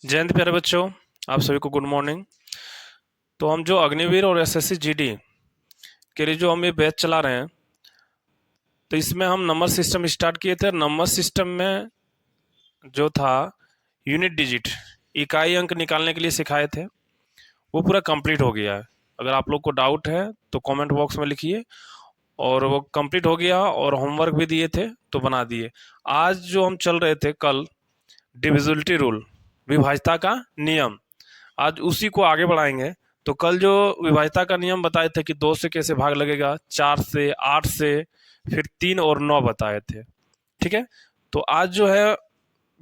जय हिंद प्यारे बच्चों, आप सभी को गुड मॉर्निंग। तो हम जो अग्निवीर और एसएससी जीडी के लिए जो हम ये बैच चला रहे हैं, तो इसमें हम नंबर सिस्टम स्टार्ट किए थे। नंबर सिस्टम में जो था यूनिट डिजिट, इकाई अंक निकालने के लिए सिखाए थे, वो पूरा कंप्लीट हो गया है। अगर आप लोग को डाउट है तो कमेंट बॉक्स में लिखिए। और वो कंप्लीट हो गया और होमवर्क भी दिए थे तो बना दिए। आज जो हम चल रहे थे कल, डिविजिबिलिटी रूल, विभाज्यता का नियम, आज उसी को आगे बढ़ाएंगे। तो कल जो विभाज्यता का नियम बताए थे कि 2 से कैसे भाग लगेगा, 4 से, 8 से, फिर 3 और 9 बताए थे। ठीक है, तो आज जो है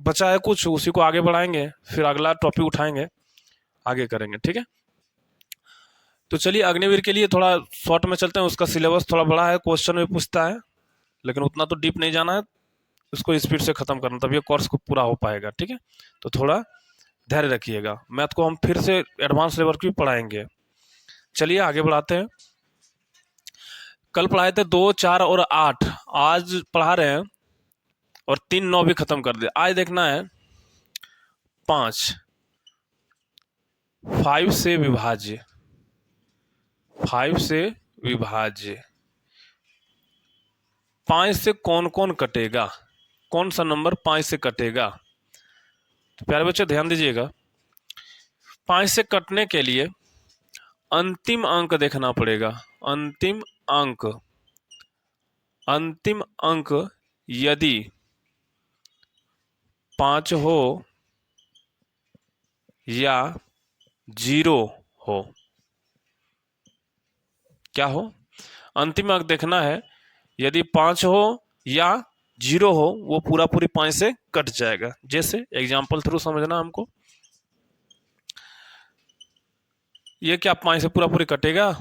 बचा है कुछ, उसी को आगे बढ़ाएंगे, फिर अगला टॉपिक उठाएंगे, आगे करेंगे। ठीक है, तो चलिए अग्निवीर के लिए थोड़ा शॉर्ट में चलते हैं। उसका सिलेबस थोड़ा बड़ा है, क्वेश्चन भी पूछता है, लेकिन उतना तो डीप नहीं जाना है, उसको स्पीड से खत्म करना, तब ये कोर्स को पूरा हो पाएगा। ठीक है, तो थोड़ा धैर्य रखिएगा। मैथ को हम फिर से एडवांस लेवल की पढ़ाएंगे। चलिए आगे बढ़ाते हैं। कल पढ़ाए थे 2, 4 और 8, आज पढ़ा रहे हैं और 3, 9 भी खत्म कर दिया। आज देखना है 5, 5 से विभाज्य, 5 से विभाज्य, 5 से कौन कौन कटेगा, कौन सा नंबर 5 से कटेगा। तो प्यारे बच्चे ध्यान दीजिएगा, 5 से कटने के लिए अंतिम अंक देखना पड़ेगा। अंतिम अंक, अंतिम अंक यदि 5 हो या 0 हो, क्या हो, अंतिम अंक देखना है। यदि 5 हो या 0 हो, वो पूरा पूरी 5 से कट जाएगा। जैसे एग्जाम्पल थ्रू समझना हमको, ये क्या 5 से पूरा पूरी कटेगा।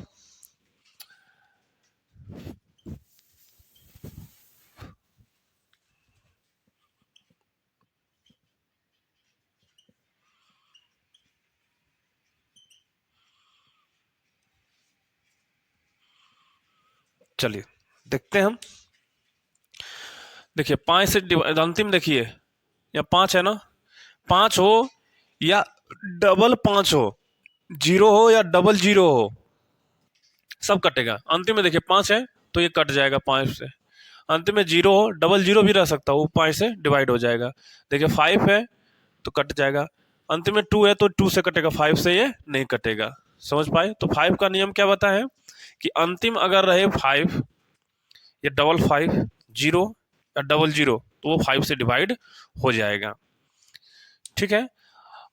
चलिए देखते हैं हम। देखिए 5 से अंतिम, देखिए यहाँ 5 है ना, 5 हो या डबल 5 हो, 0 हो या डबल 0 हो, सब कटेगा। अंतिम में देखिए 5 है तो ये कट जाएगा 5 से। अंतिम में 0 हो, डबल 0 भी रह सकता है, वो 5 से डिवाइड हो जाएगा। देखिए 5 है तो कट जाएगा। अंतिम में 2 है तो 2 से कटेगा, 5 से ये नहीं कटेगा। समझ पाए? तो 5 का नियम क्या बताया है कि अंतिम अगर रहे 5 या डबल 5, 0 या डबल 0, तो वो 5 से डिवाइड हो जाएगा। ठीक है,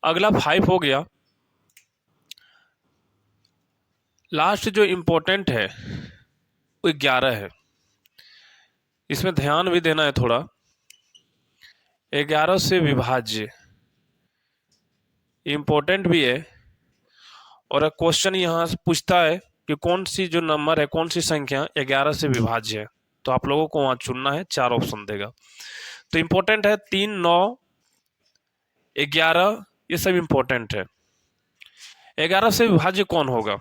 अगला 5 हो गया। लास्ट जो इंपॉर्टेंट है वो 11 है, इसमें ध्यान भी देना है थोड़ा। 11 से विभाज्य इंपॉर्टेंट भी है, और क्वेश्चन यहाँ से पूछता है कि कौन सी जो नंबर है, कौन सी संख्या 11 से विभाज्य है। तो आप लोगों को वहां चुनना है, 4 ऑप्शन देगा। तो इंपॉर्टेंट है 3, 9, 11, ये सब इंपॉर्टेंट है। 11 से विभाज्य कौन होगा,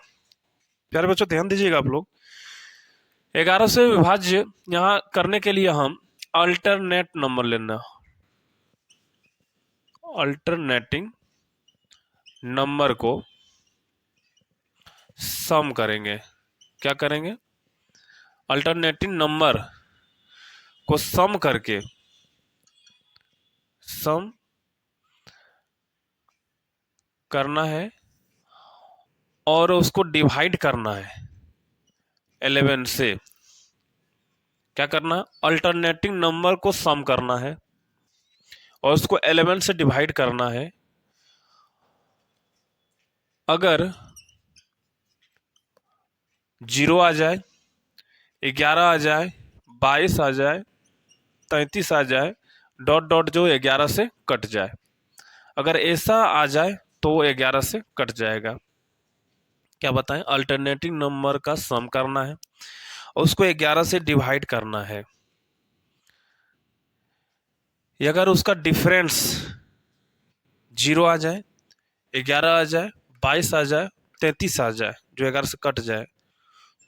प्यारे बच्चों ध्यान दीजिएगा आप लोग। 11 से विभाज्य यहाँ करने के लिए हम अल्टरनेट नंबर लेना, अल्टरनेटिंग नंबर को सम करेंगे। क्या करेंगे? अल्टरनेटिंग नंबर को सम करके, सम करना है और उसको डिवाइड करना है 11 से। क्या करना है? अल्टरनेटिंग नंबर को सम करना है और उसको 11 से डिवाइड करना है। अगर 0 आ जाए, 11 आ जाए, 22 आ जाए, 33 आ जाए, डॉट डॉट जो 11 से कट जाए, अगर ऐसा आ जाए तो वो 11 से कट जाएगा। क्या बताएं? अल्टरनेटिव नंबर का सम करना है और उसको 11 से डिवाइड करना है। अगर उसका डिफरेंस 0 आ जाए, 11 आ जाए, 22 आ जाए, 33 आ जाए, जो 11 से कट जाए,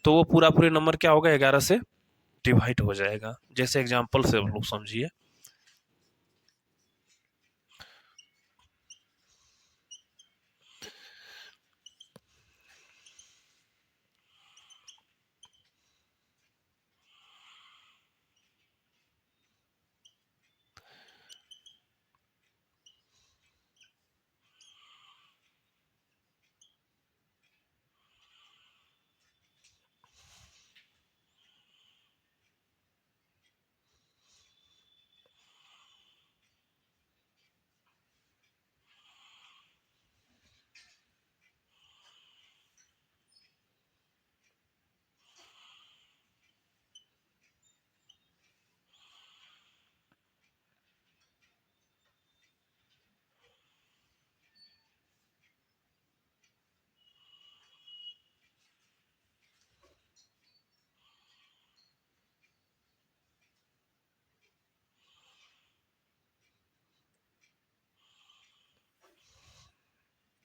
तो वो पूरा पूरे नंबर क्या होगा? 11 से डिवाइड हो जाएगा। जैसे एग्जाम्पल से आप लोग समझिए।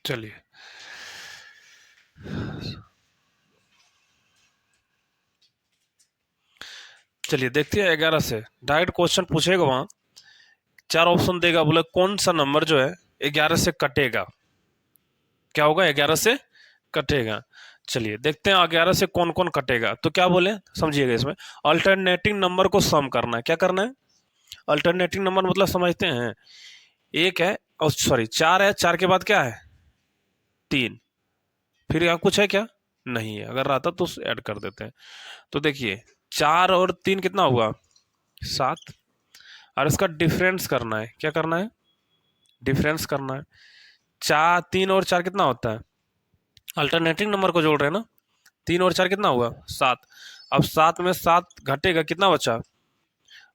चलिए चलिए देखते हैं 11 से डायरेक्ट क्वेश्चन पूछेगा वहां, 4 ऑप्शन देगा, बोले कौन सा नंबर जो है 11 से कटेगा, क्या होगा 11 से कटेगा। चलिए देखते हैं 11 से कौन कौन कटेगा। तो क्या बोले समझिएगा, इसमें अल्टरनेटिंग नंबर को सम करना है। क्या करना है? अल्टरनेटिंग नंबर मतलब समझते हैं, एक है और सॉरी 4 है, 4 के बाद क्या है 3, फिर यहाँ कुछ है क्या नहीं है, अगर रहता तो ऐड कर देते हैं। तो देखिए 4 और 3 कितना हुआ 7, और इसका डिफरेंस करना है। क्या करना है? डिफरेंस करना है। 4 3 और 4 कितना होता है, अल्टरनेटिंग नंबर को जोड़ रहे हैं ना, 3 और 4 कितना हुआ 7। अब 7 में 7 घटेगा, कितना बचा,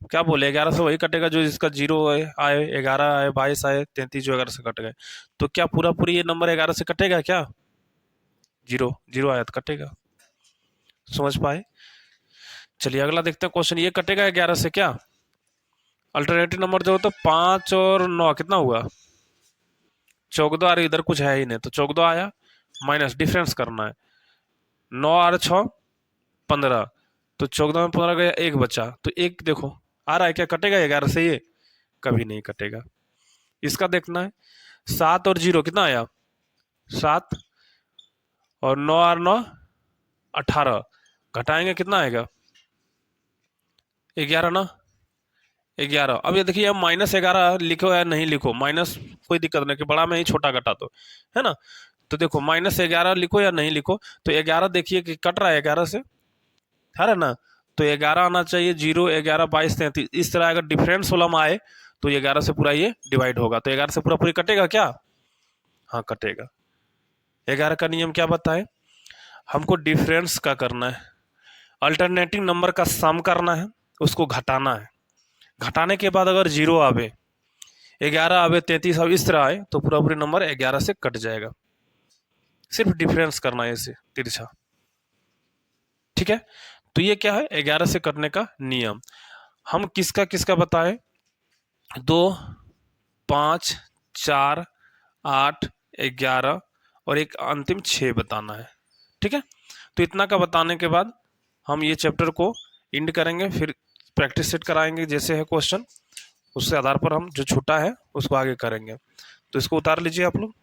क्या बोले 11 से वही कटेगा जो जिसका जीरो आए, 11 आए, 22 आए, 33 जो 11 से कट गए। तो क्या पूरा पूरी ये नंबर 11 से कटेगा क्या, जीरो जीरो आया तो कटेगा। समझ पाए? चलिए अगला देखते हैं क्वेश्चन, ये कटेगा 11 से क्या, अल्टरनेटिव नंबर जो, तो 5 और 9 कितना हुआ 14, और इधर कुछ है ही नहीं तो 14 आया, माइनस डिफरेंस करना है, 9 और 6 15, तो 14 में 15 गया, एक बचा, तो एक देखो आ रहा है क्या, कटेगा 11 से ये, कभी नहीं कटेगा। इसका देखना है, 7 और 0 कितना आया 7, और 9 और 9 18, घटाएंगे कितना आएगा 11 ना, 11। अब ये देखिए -11 लिखो या नहीं लिखो, माइनस कोई दिक्कत नहीं कि बड़ा में ही छोटा घटा दो, है ना। तो देखो -11 लिखो या नहीं लिखो, तो 11 देखिए कि कट रहा है 11 से, है ना। तो 11 आना चाहिए, 0 11 22 33, इस तरह अगर डिफरेंस वाला में आए तो 11 से पूरा ये डिवाइड होगा, तो 11 से पूरा पूरी कटेगा क्या, हाँ कटेगा। 11 का नियम क्या बताए, हमको डिफरेंस का करना है, अल्टरनेटिंग नंबर का सम करना है, उसको घटाना है, घटाने के बाद अगर 0 आवे, 11 आवे, 33 आवे, इस तरह आए तो पूरा पूरी नंबर 11 से कट जाएगा। सिर्फ डिफरेंस करना है इसे तिरछा, ठीक है। तो ये क्या है 11 से कटने का नियम। हम किसका किसका बताएं, 2 5 4 8 11 और एक अंतिम 6 बताना है, ठीक है। तो इतना का बताने के बाद हम ये चैप्टर को एंड करेंगे, फिर प्रैक्टिस सेट कराएंगे जैसे है क्वेश्चन, उसके आधार पर हम जो छूटा है उसको आगे करेंगे। तो इसको उतार लीजिए आप लोग।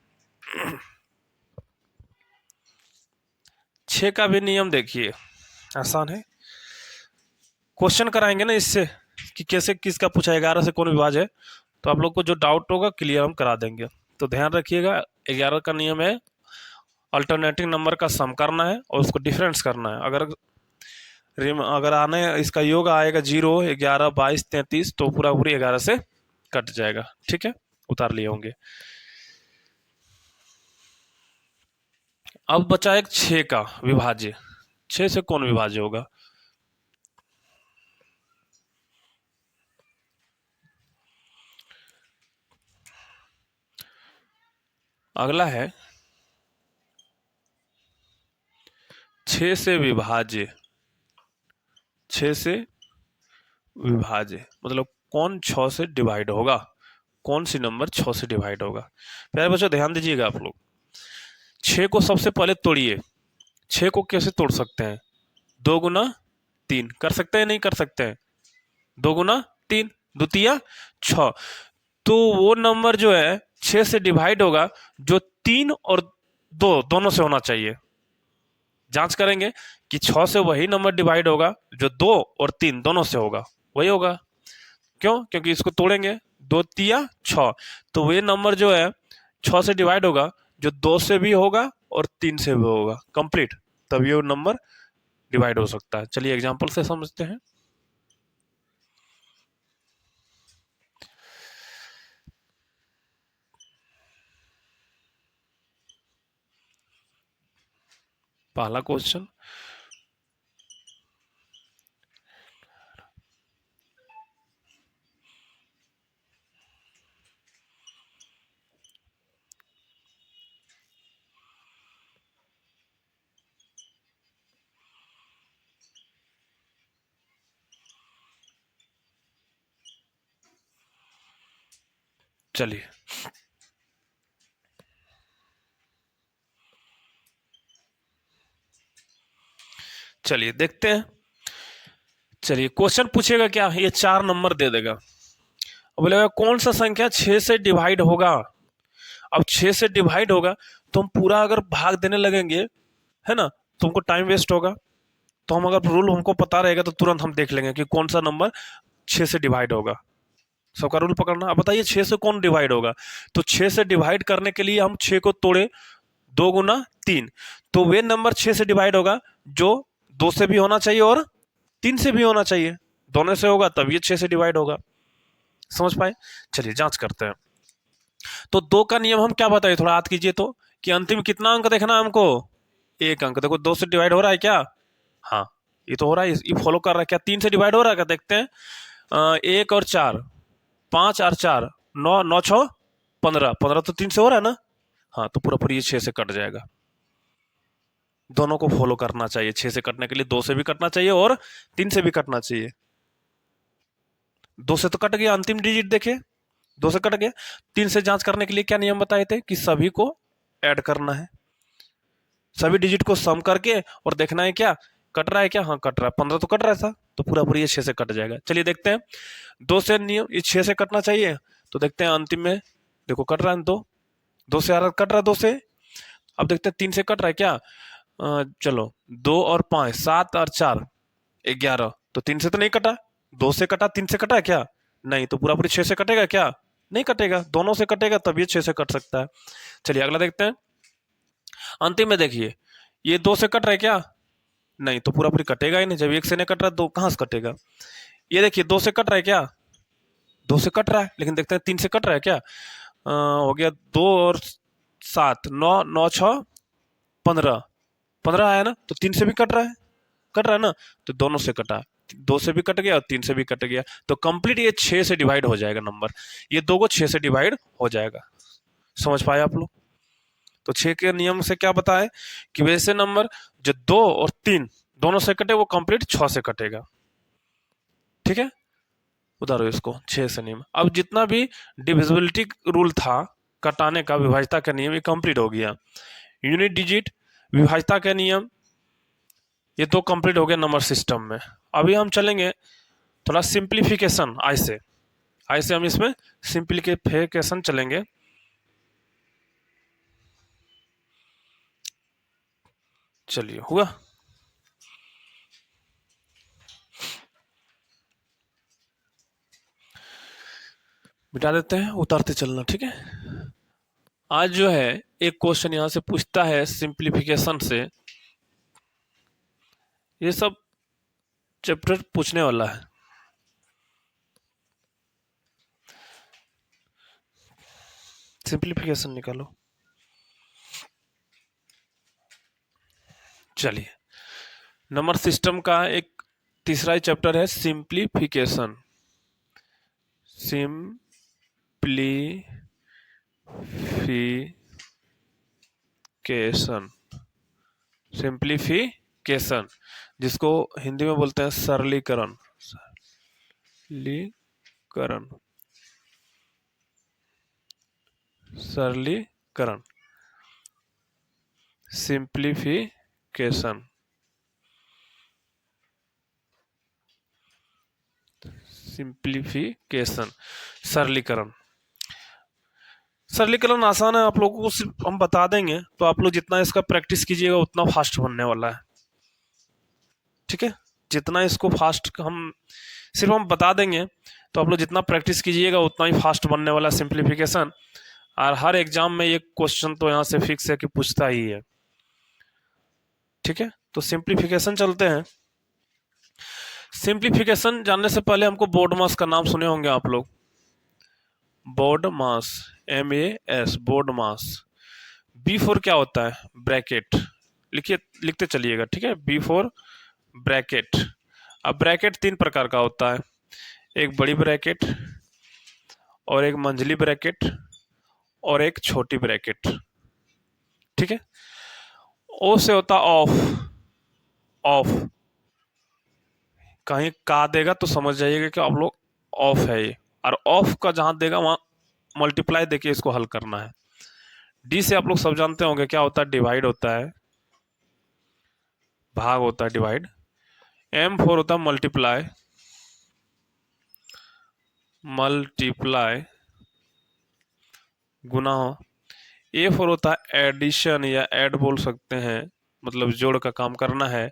6 का भी नियम देखिए, आसान है, क्वेश्चन कराएंगे ना इससे कि कैसे किसका पूछा 11 से कौन विभाज्य है, तो आप लोग को जो डाउट होगा क्लियर हम करा देंगे। तो ध्यान रखिएगा 11 का नियम है अल्टरनेटिंग नंबर का सम करना है और उसको डिफरेंस करना है। अगर आने इसका योग आएगा 0 11 22 33, तो पूरा पूरी 11 से कट जाएगा, ठीक है, उतार लिए होंगे। अब बचा एक 6 का विभाज्य, 6 से कौन विभाज्य होगा, अगला है 6 से विभाज्य, 6 से विभाज्य मतलब कौन 6 से डिवाइड होगा, कौन सी नंबर 6 से डिवाइड होगा। प्यारे बच्चों ध्यान दीजिएगा आप लोग, 6 को सबसे पहले तोड़िए, 6 को कैसे तोड़ सकते हैं, 2 गुना 3 कर सकते हैं, नहीं कर सकते हैं, 2 गुना 3 द्वितीय 6, तो वो नंबर जो है 6 से डिवाइड होगा जो 3 और 2 दोनों से होना चाहिए। जांच करेंगे कि 6 से वही नंबर डिवाइड होगा जो 2 और 3 दोनों से होगा, वही होगा। क्यों? क्योंकि इसको तोड़ेंगे, 2 तिया 6, तो वे नंबर जो है 6 से डिवाइड होगा जो 2 से भी होगा और 3 से भी होगा, कंप्लीट, तब ये नंबर डिवाइड हो सकता है। चलिए एग्जांपल से समझते हैं। पहला क्वेश्चन, चलिए चलिए देखते हैं। चलिए क्वेश्चन पूछेगा क्या, ये 4 नंबर दे देगा, बोलेगा कौन सा संख्या 6 से डिवाइड होगा। अब 6 से डिवाइड होगा तो हम पूरा अगर भाग देने लगेंगे, है ना, तो हमको टाइम वेस्ट होगा। तो हम अगर रूल हमको पता रहेगा तो तुरंत हम देख लेंगे कि कौन सा नंबर 6 से डिवाइड होगा। सबका रूल पकड़ना। अब बताइए 6 से कौन डिवाइड होगा। तो 6 से डिवाइड करने के लिए हम 6 को तोड़े, 2 गुना 3, तो वे नंबर 6 से डिवाइड होगा जो 2 से भी होना चाहिए और 3 से भी होना चाहिए। दोनों से होगा तब ये 6 से डिवाइड होगा। समझ पाए। चलिए जांच करते हैं। तो 2 का नियम हम क्या बताइए, थोड़ा याद कीजिए तो, कि अंतिम कितना अंक देखना है हमको, 1 अंक। देखो 2 से डिवाइड हो रहा है क्या, हाँ ये तो हो रहा है, ये फॉलो कर रहा है क्या। 3 से डिवाइड हो रहा है क्या, देखते हैं। 1 और 4, 5 और 4, 9, 9 6 15, 15 तो 3 से हो रहा है ना, हाँ तो पूरा पूरी ये 6 से कट जाएगा। दोनों को फॉलो करना चाहिए। 6 से कटने के लिए 2 से भी कटना चाहिए और 3 से भी कटना चाहिए। 2 से तो कट गया, अंतिम डिजिट देखिए 2 से कट गया। 3 से जांच करने के लिए क्या नियम बताए थे, कि सभी को ऐड करना है, सभी डिजिट को सम करके और देखना है क्या कट रहा है क्या, हाँ कट रहा है। 15 तो कट रहा था, तो पूरा पूरी ये 6 से कट जाएगा। चलिए देखते हैं। 2 से नियम ये 6 से कटना चाहिए, तो देखते हैं अंतिम में, देखो कट रहा है 2 से आ रहा, कट रहा है 2 से। अब देखते हैं 3 से कट रहा है क्या, चलो 2 और 5, 7 और 4 11, तो 3 से तो नहीं कटा। 2 से कटा, 3 से कटा है क्या, नहीं, तो पूरा पूरी 6 से कटेगा क्या, नहीं कटेगा। दोनों से कटेगा तब ये 6 से कट सकता है। चलिए अगला देखते हैं। अंतिम में देखिए ये 2 से कट रहा है क्या, नहीं, तो पूरा पूरी कटेगा ही नहीं। जब 1 से नहीं कट रहा, 2 कहां से कटेगा। ये देखिए 2 से कट रहा है क्या, 2 से कट रहा है, लेकिन देखते हैं 3 से कट रहा है क्या। हो गया 2 और 7, 9, 9 6 15, 15 आया ना, तो 3 से भी कट रहा है, कट रहा है ना, तो दोनों से कटा। 2 से भी कट गया और 3 से भी कट गया, तो कंप्लीट ये 6 से डिवाइड हो जाएगा नंबर। ये 2 को 6 से डिवाइड हो जाएगा। समझ पाए आप लोग। तो 6 के नियम से क्या बताए, कि वैसे नंबर जो 2 और 3 दोनों से कटे वो कंप्लीट 6 से कटेगा। ठीक है, उतारो इसको 6 से नियम। अब जितना भी डिविजिबिलिटी रूल था, कटाने का, विभाज्यता का नियम, ये कंप्लीट हो गया। यूनिट डिजिट, विभाज्यता का नियम, ये 2 कंप्लीट हो गया नंबर सिस्टम में। अभी हम चलेंगे थोड़ा सिंप्लीफिकेशन, आई से हम इसमें सिंप्लीफिकेशन चलेंगे। चलिए हुआ, मिटा देते हैं, उतारते चलना। ठीक है, आज जो है एक क्वेश्चन यहां से पूछता है सिंप्लीफिकेशन से, ये सब चैप्टर पूछने वाला है। सिंप्लीफिकेशन निकालो। चलिए नंबर सिस्टम का एक तीसरा ही चैप्टर है सिंप्लीफिकेशन। सिंप्लीफिकेशन, जिसको हिंदी में बोलते हैं सरलीकरण। सरलीकरण, सिंप्लीफिकेशन, सरलीकरण। सरलीकरण आसान है, आप लोगों को सिर्फ हम बता देंगे, तो आप लोग जितना इसका प्रैक्टिस कीजिएगा उतना फास्ट बनने वाला है। ठीक है, जितना इसको फास्ट हम बता देंगे, तो आप लोग जितना प्रैक्टिस कीजिएगा उतना ही फास्ट बनने वाला है सिंप्लीफिकेशन। और हर एग्जाम में ये क्वेश्चन तो यहाँ से फिक्स है कि पूछता ही है। ठीक है, तो सिंप्लीफिकेशन चलते हैं। सिंप्लीफिकेशन जानने से पहले हमको बोर्ड मास का नाम सुने होंगे आप लोग। बोर्ड मास, MAS, बोर्ड मास। B4 क्या होता है, ब्रैकेट। लिखिए, लिखते चलिएगा। ठीक है, B4 ब्रैकेट। अब ब्रैकेट 3 प्रकार का होता है, एक बड़ी ब्रैकेट और एक मंझली ब्रैकेट और एक छोटी ब्रैकेट। ठीक है, ओ से होता ऑफ, कहीं का देगा तो समझ जाइएगा कि आप लोग ऑफ है ये, और ऑफ का जहां देगा वहां मल्टीप्लाई देके इसको हल करना है। डी से आप लोग सब जानते होंगे क्या होता है, डिवाइड होता है, भाग होता है, डिवाइड। M4 होता है मल्टीप्लाई, मल्टीप्लाई गुना हो। A4 होता है एडिशन या ऐड बोल सकते हैं, मतलब जोड़ का काम करना है।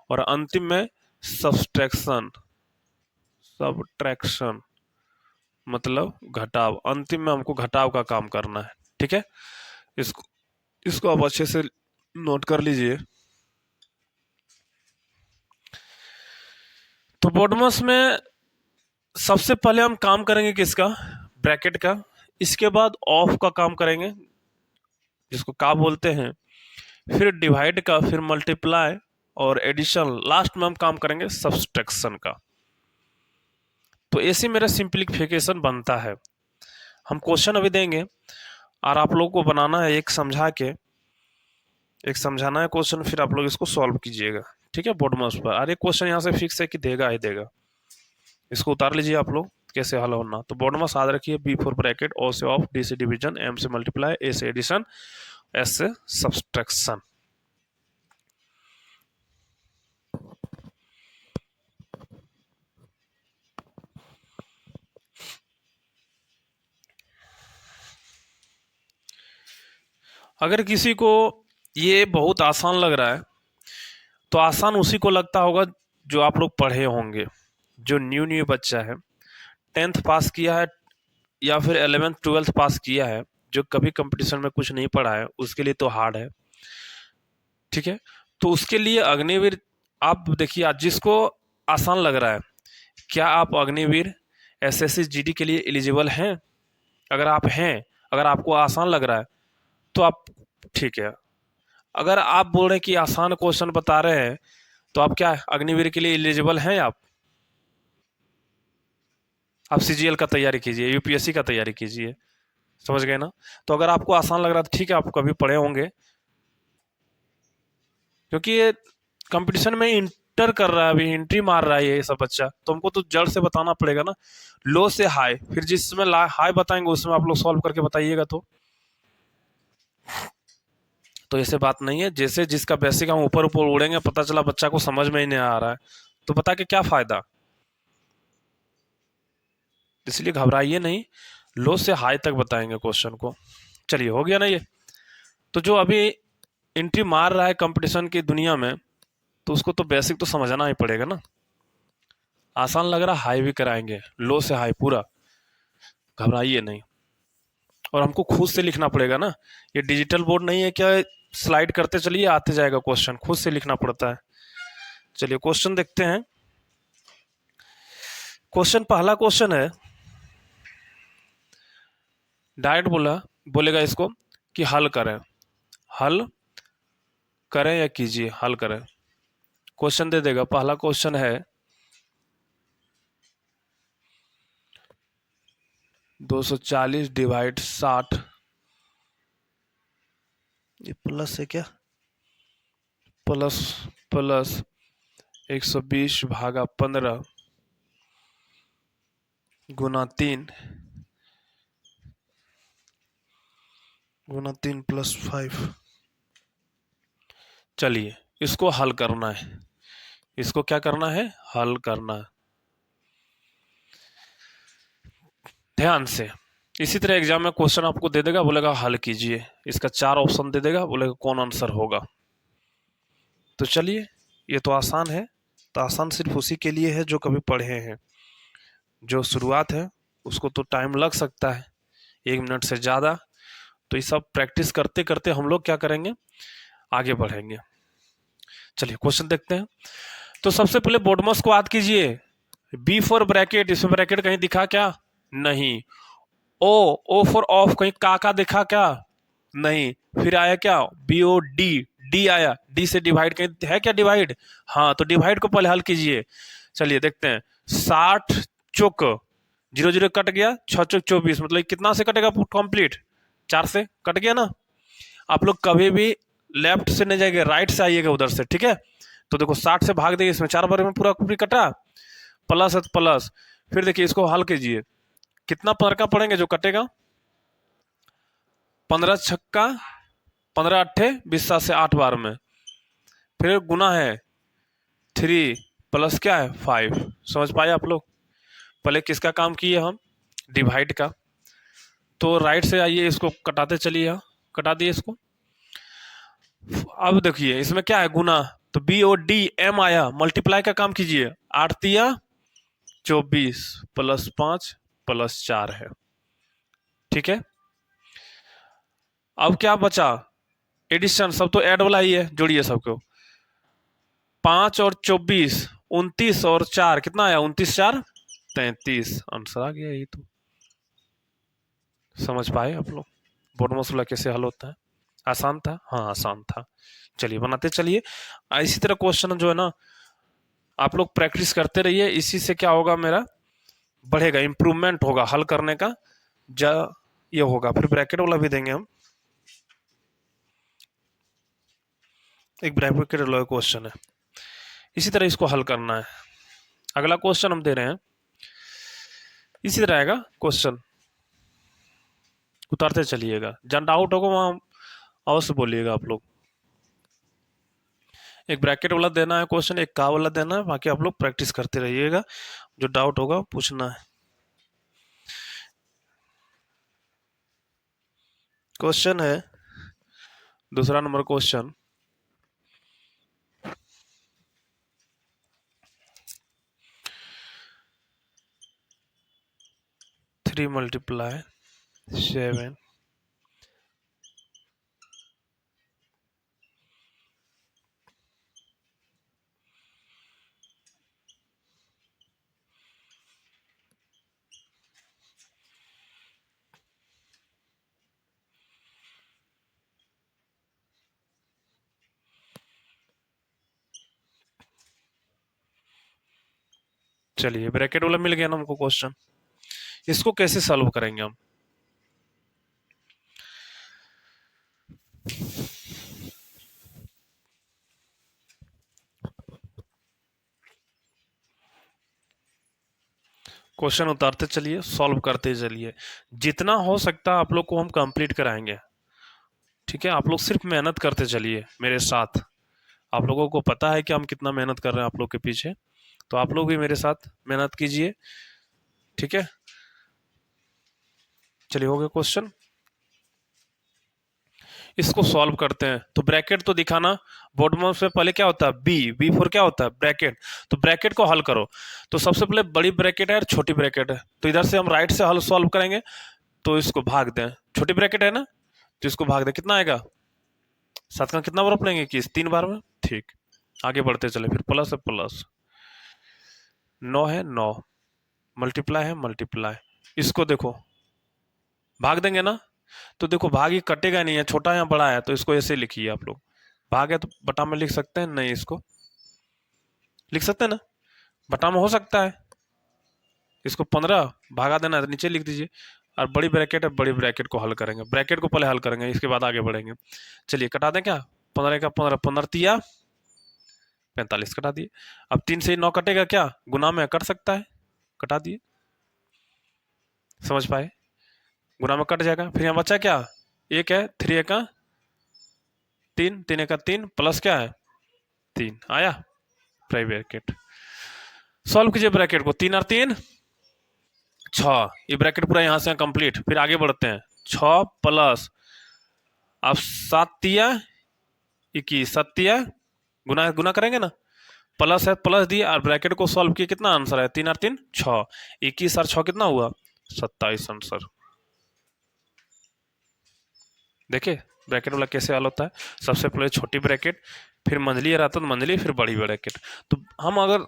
और अंतिम में सब्सट्रैक्शन, सब्ट्रैक्शन मतलब घटाव। अंतिम में हमको घटाव का काम करना है, ठीक है। इसको इसको आप अच्छे से नोट कर लीजिए। तो बोडमस में सबसे पहले हम काम करेंगे किसका, ब्रैकेट का। इसके बाद ऑफ का काम करेंगे, जिसको का बोलते हैं। फिर डिवाइड का, फिर मल्टीप्लाई और एडिशन, लास्ट में हम काम करेंगे सब्सट्रैक्शन का। तो ऐसे मेरा सिंप्लीफिकेशन बनता है। हम क्वेश्चन अभी देंगे और आप लोगों को बनाना है एक समझा के, एक समझाना है क्वेश्चन, फिर आप लोग इसको सॉल्व कीजिएगा, ठीक है। बोडमस पर अरे क्वेश्चन यहाँ से फिक्स है कि देगा ही देगा, इसको उतार लीजिए आप लोग कैसे हल होना। तो बोडमस याद रखिए, B4 ब्रैकेट, O से ऑफ, D से डिवीजन, M से मल्टीप्लाई, A से एडिशन, S से सब्सट्रैक्शन। अगर किसी को ये बहुत आसान लग रहा है, तो आसान उसी को लगता होगा जो आप लोग पढ़े होंगे। जो न्यू न्यू बच्चा है, 10th पास किया है या फिर 11th 12th पास किया है, जो कभी कंपटीशन में कुछ नहीं पढ़ा है, उसके लिए तो हार्ड है, ठीक है। तो उसके लिए अग्निवीर, आप देखिए आज जिसको आसान लग रहा है, क्या आप अग्निवीर एसएससी जीडी के लिए एलिजिबल हैं? अगर आप हैं, अगर आपको आसान लग रहा है तो आप, ठीक है। अगर आप बोल रहे हैं कि आसान क्वेश्चन बता रहे हैं, तो आप क्या अग्निवीर के लिए एलिजिबल हैं? आप सीजीएल का तैयारी कीजिए, यूपीएससी का तैयारी कीजिए, समझ गए ना। तो अगर आपको आसान लग रहा है तो ठीक है, आप कभी पढ़े होंगे, क्योंकि ये कंपटीशन में इंटर कर रहा है, अभी एंट्री मार रहा है ये सब बच्चा, तो हमको तो जड़ से बताना पड़ेगा ना, लो से हाई। फिर जिसमें हाई बताएंगे उसमें आप लोग सॉल्व करके बताइएगा। तो ऐसे बात नहीं है, जैसे जिसका बेसिक हम ऊपर ऊपर उड़ेंगे, पता चला बच्चा को समझ में ही नहीं आ रहा है, तो बता के क्या फायदा। इसलिए घबराइए नहीं, लो से हाई तक बताएंगे क्वेश्चन को। चलिए, हो गया ना ये। तो जो अभी एंट्री मार रहा है कंपटीशन की दुनिया में, तो उसको तो बेसिक तो समझना ही पड़ेगा ना। आसान लग रहा, हाई भी कराएंगे, लो से हाई पूरा, घबराइए नहीं। और हमको खुद से लिखना पड़ेगा ना, ये डिजिटल बोर्ड नहीं है क्या, स्लाइड करते चलिए आते जाएगा क्वेश्चन, खुद से लिखना पड़ता है। चलिए क्वेश्चन देखते हैं। क्वेश्चन, पहला क्वेश्चन है, डायरेक्ट बोलेगा इसको कि हल करें, हल करें या कीजिए, हल करें। क्वेश्चन दे देगा, पहला क्वेश्चन है 240 डिवाइड 60, ये प्लस है क्या, प्लस प्लस 120 भागा 15 गुना 3 गुना 3 प्लस 5। चलिए इसको हल करना है, इसको क्या करना है, हल करना है, ध्यान से। इसी तरह एग्जाम में क्वेश्चन आपको दे देगा, बोलेगा हल कीजिए, इसका 4 ऑप्शन दे देगा, बोलेगा कौन आंसर होगा। तो चलिए, ये तो आसान है। तो आसान सिर्फ उसी के लिए है जो कभी पढ़े हैं। जो शुरुआत है उसको तो टाइम लग सकता है 1 मिनट से ज़्यादा। तो ये सब प्रैक्टिस करते करते हम लोग क्या करेंगे, आगे बढ़ेंगे। चलिए क्वेश्चन देखते हैं। तो सबसे पहले बोडमस को याद कीजिए, B4 ब्रैकेट, इसमें ब्रैकेट कहीं दिखा क्या, नहीं। O फॉर ऑफ, कहीं का दिखा क्या, नहीं। फिर आया क्या, BOD, डी आया, डी से डिवाइड कहीं है क्या, डिवाइड, हाँ। तो डिवाइड को पहले हल कीजिए। चलिए देखते हैं, 60 चौक 0 0 कट गया, 6 चौक 24, मतलब कितना से कटेगा कंप्लीट, 4 से कट गया ना। आप लोग कभी भी लेफ्ट से नहीं जाएंगे, राइट से आइएगा उधर से, ठीक है। तो देखो 60 से भाग देंगे, इसमें 4 बार में पूरा पूरी कटा, प्लस है तो प्लस। फिर देखिए इसको हल कीजिए, कितना पर का पड़ेंगे जो कटेगा, 15 छक्का 15 अट्ठे 20 से 8 बार में। फिर गुना है 3 प्लस क्या है 5। समझ पाए आप लोग? पहले किसका काम किए हम? डिवाइड का। तो राइट से आइए, इसको कटाते चलिए, यहाँ कटा दिए इसको। अब देखिए इसमें क्या है, गुना। तो BOD M आया, मल्टीप्लाई का काम कीजिए। 8 तिया 24 प्लस 5 प्लस 4 है। ठीक है, अब क्या बचा? एडिशन, सब तो ऐड वाला ही है, जोड़िए सबको। 5 और 24 29 और 4 कितना आया? 29 4 33। आंसर आ गया, यही तो। समझ पाए आप लोग बोर्ड मसला कैसे हल होता है? आसान था? हाँ आसान था। चलिए बनाते चलिए। इसी तरह क्वेश्चन जो है ना, आप लोग प्रैक्टिस करते रहिए, इसी से क्या होगा, मेरा बढ़ेगा, इंप्रूवमेंट होगा हल करने का। जा ये होगा। फिर ब्रैकेट वाला भी देंगे हम, एक ब्रैकेट वाला क्वेश्चन है, इसी तरह इसको हल करना है। अगला क्वेश्चन हम दे रहे हैं, इसी तरह आएगा क्वेश्चन, उतारते चलिएगा। जहाँ डाउट होगा वहां अवश्य बोलिएगा आप लोग। एक ब्रैकेट वाला देना है क्वेश्चन, एक का वाला देना है, बाकी आप लोग प्रैक्टिस करते रहिएगा, जो डाउट होगा पूछना है। क्वेश्चन है दूसरा नंबर क्वेश्चन, 3 × 7 चलिए ब्रैकेट वाला मिल गया ना हमको क्वेश्चन, इसको कैसे सॉल्व करेंगे हम? क्वेश्चन उतारते चलिए, सॉल्व करते चलिए, जितना हो सकता है आप लोग को हम कंप्लीट कराएंगे। ठीक है, आप लोग सिर्फ मेहनत करते चलिए मेरे साथ। आप लोगों को पता है कि हम कितना मेहनत कर रहे हैं आप लोग के पीछे, तो आप लोग भी मेरे साथ मेहनत कीजिए। ठीक है, चलिए हो गया क्वेश्चन, इसको सॉल्व करते हैं। तो ब्रैकेट तो दिखाना, बोर्ड में से पहले क्या होता है, बी फॉर क्या होता है, ब्रैकेट। तो ब्रैकेट को हल करो। तो सबसे पहले बड़ी ब्रैकेट है और छोटी ब्रैकेट है, तो इधर से हम राइट से हल सॉल्व करेंगे। तो इसको भाग दें, छोटी ब्रैकेट है ना, तो इसको भाग दें, कितना आएगा? 7 का कितना बार पढ़ेंगे कि 3 बार में। ठीक, आगे बढ़ते चले, फिर प्लस है प्लस, 9 है 9, मल्टीप्लाई है मल्टीप्लाई। इसको देखो भाग देंगे ना, तो देखो भाग ये कटेगा नहीं है, छोटा या बड़ा है, तो इसको ऐसे लिखिए आप लोग। भाग है तो बटा में लिख सकते हैं, नहीं इसको लिख सकते हैं ना, बटा में हो सकता है। इसको 15 भागा देना है तो नीचे लिख दीजिए। और बड़ी ब्रैकेट है, बड़ी ब्रैकेट को हल करेंगे, ब्रैकेट को पहले हल करेंगे, इसके बाद आगे बढ़ेंगे। चलिए कटा दें क्या, 15 का 15, 15 तिया 45 कटा दिए। अब 3 से 9 कटेगा क्या, गुना में कट सकता है, कटा दिए। समझ पाए? गुना में कट जाएगा। फिर यहाँ बचा क्या, एक है, 3 का 3, 3 का 3 प्लस क्या है 3 आया, प्राइम ब्रैकेट। सॉल्व कीजिए ब्रैकेट को, 3 और 3 6, ये ब्रैकेट पूरा यहाँ से कंप्लीट। फिर आगे बढ़ते हैं, 6 प्लस, अब 7 तिया 21, 7 तिया गुना गुना करेंगे ना, प्लस है प्लस दिए, और ब्रैकेट को सॉल्व किए, कितना आंसर है, 3 और 3 6, 21 और 6 कितना हुआ, 27 आंसर। देखिए ब्रैकेट वाला कैसे हल होता है, सबसे पहले छोटी ब्रैकेट, फिर मंझली रहता तो मंझली, फिर बड़ी ब्रैकेट। तो हम अगर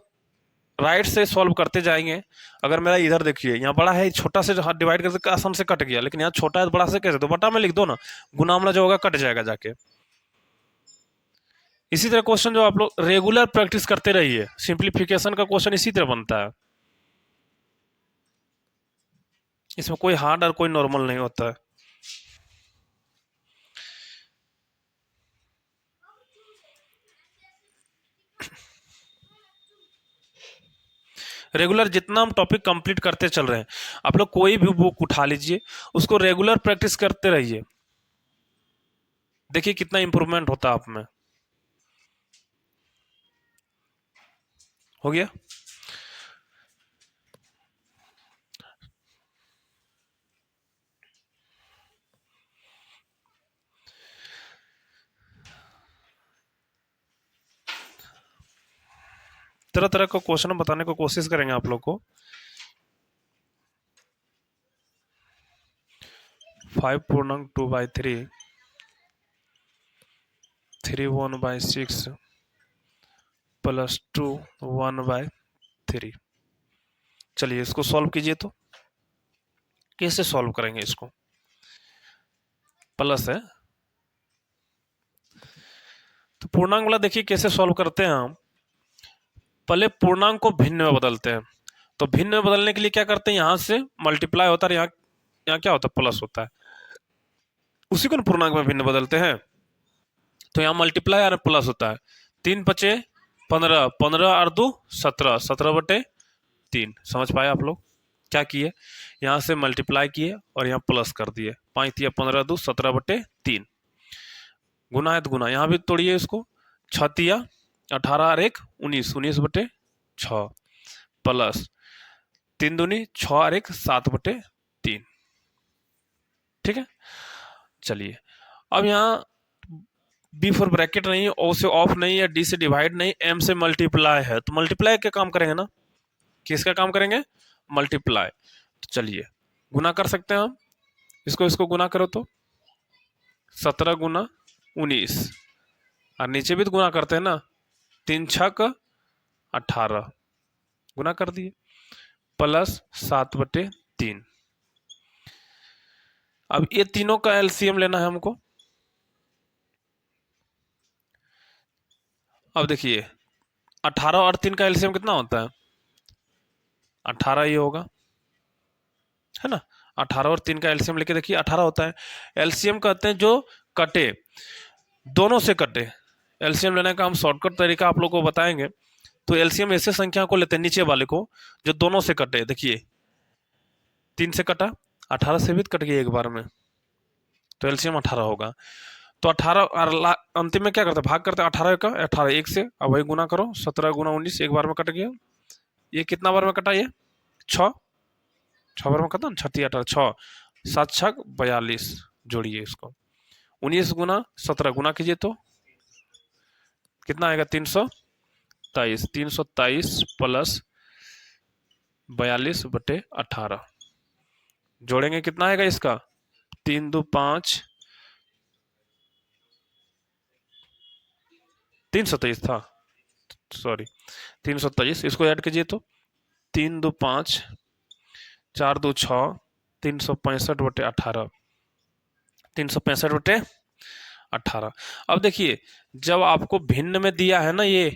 राइट से सॉल्व करते जाएंगे, अगर मेरा इधर देखिए यहाँ बड़ा है, छोटा से डिवाइड करके आसान से कट गया, लेकिन यहाँ छोटा है तो बड़ा से कैसे, तो बटा में लिख दो ना, गुना वाला जो होगा कट जाएगा जाके। इसी तरह क्वेश्चन जो आप लोग रेगुलर प्रैक्टिस करते रहिए, सिंप्लीफिकेशन का क्वेश्चन इसी तरह बनता है, इसमें कोई हार्ड और कोई नॉर्मल नहीं होता है। रेगुलर जितना हम टॉपिक कंप्लीट करते चल रहे हैं, आप लोग कोई भी बुक उठा लीजिए, उसको रेगुलर प्रैक्टिस करते रहिए, देखिए कितना इंप्रूवमेंट होता है आप में। हो गया। तरह तरह का क्वेश्चन बताने को कोशिश करेंगे आप लोग को। 5.2/3 3 1/6 प्लस 2 1/3। चलिए इसको सॉल्व कीजिए। तो कैसे सॉल्व करेंगे इसको? प्लस है तो पूर्णांक वाला देखिए कैसे सॉल्व करते हैं हम। पहले पूर्णांक को भिन्न में बदलते हैं। तो भिन्न में बदलने के लिए क्या करते हैं, यहां से मल्टीप्लाई होता है, यहाँ क्या होता है, प्लस होता है, उसी को पूर्णांक में भिन्न बदलते हैं। तो यहाँ मल्टीप्लाई और प्लस होता है। 3 5 15, 15 और 2 17, 17/3। समझ पाए आप लोग? क्या किए, यहाँ से मल्टीप्लाई किए और यहाँ प्लस कर दिए। 5 3 15 2 17/3। गुना है तो गुना, यहाँ भी तोड़िए इसको। 6 3 18 और 1 19, 19/6 प्लस 3 दूनी 6 और 1 7/3। ठीक है। चलिए अब यहाँ बी फोर ब्रैकेट नहीं है, ओ से ऑफ नहीं है, डी से डिवाइड नहीं, एम से मल्टीप्लाई है, तो मल्टीप्लाई का काम करेंगे ना। किसका काम करेंगे? मल्टीप्लाई। तो चलिए गुना कर सकते हैं हम। इसको गुना करो तो 17 गुना 19, और नीचे भी तो गुना करते हैं ना, 3 6 18, गुना कर दिए, प्लस 7/3। अब ये तीनों का एलसीएम लेना है हमको। अब देखिए 18 और 3 का एलसीएम कितना होता है? 18 ही होगा, है ना। 18 और 3 का एलसीएम लेके देखिए 18 होता है। एलसीएम कहते हैं जो कटे, दोनों से कटे। एलसीएम लेने का हम शॉर्टकट तरीका आप लोग को बताएंगे। तो एलसीएम ऐसे संख्या को लेते हैं, नीचे वाले को, जो दोनों से कटे। देखिए 3 से कटा, 18 से भी कट गया एक बार में, तो एलसीएम 18 होगा। तो 18 और अंतिम में क्या करते हैं, भाग करते हैं। 18 का 18 1 से, अब वही गुना करो, 17 गुना 19 एक बार में कट गया। ये कितना बार में कटा? ये 6 बार में कटा ना। 6 18 6 7 6 42, जोड़िए इसको। 19 गुना 17 गुना कीजिए तो कितना आएगा? 323। 323 प्लस 42/18, जोड़ेंगे कितना आएगा इसका? 3 2 5, 323 था, सॉरी 323। इसको ऐड कीजिए तो 3 2 5 4 2 6, 365/18, 365/18। अब देखिए जब आपको भिन्न में दिया है ना ये,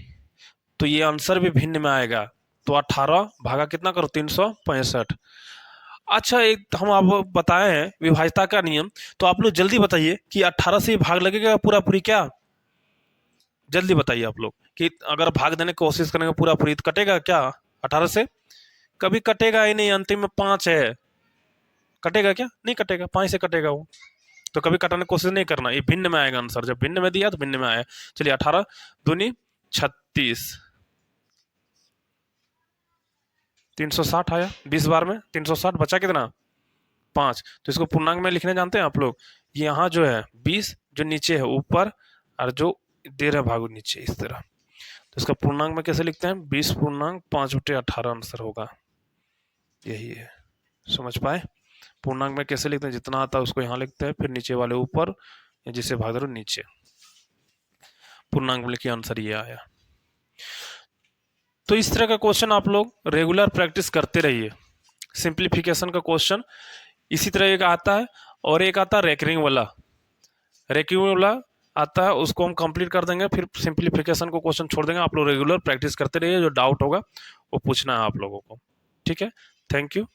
तो ये आंसर भी भिन्न में आएगा। तो 18 भागा कितना करो? 365। अच्छा एक हम आप बताए हैं विभाज्यता का नियम, तो आप लोग जल्दी बताइए कि 18 से भाग लगेगा पूरा पूरी क्या? जल्दी बताइए आप लोग कि अगर भाग देने की कोशिश करेंगे पूरा पूरी तो कटेगा क्या 18 से? कभी कटेगा ही नहीं। अंतिम में 5 है, कटेगा क्या? नहीं कटेगा, 5 से कटेगा वो। तो कभी कटाने की कोशिश नहीं करना, ये भिन्न में आएगा आंसर। जब भिन्न में दिया तो भिन्न में आया। चलिए 18 दूनी 36, 360 आया 20 बार में। 360 बचा कितना? 5। तो इसको पूर्णांक में लिखने जानते हैं आप लोग? यहाँ जो है 20 जो नीचे है ऊपर, और जो दे रहे भाग नीचे, इस तरह। तो इसका पूर्णांक में कैसे लिखते हैं? 20.5/18 आंसर होगा, यही है। समझ पाए? पूर्णांक में कैसे लिखते हैं? जितना आता है उसको यहाँ लिखते हैं, फिर नीचे वाले ऊपर, या जिसे भाग दो नीचे। पूर्णांक में लिखिए, आंसर ये आया। तो इस तरह का क्वेश्चन आप लोग रेगुलर प्रैक्टिस करते रहिए। सिंप्लीफिकेशन का क्वेश्चन इसी तरह एक आता है, और एक आता है रेकरिंग वाला। रेकरिंग वाला आता है, उसको हम कंप्लीट कर देंगे, फिर सिंप्लीफिकेशन को क्वेश्चन छोड़ देंगे। आप लोग रेगुलर प्रैक्टिस करते रहिए, जो डाउट होगा वो पूछना है आप लोगों को। ठीक है, थैंक यू।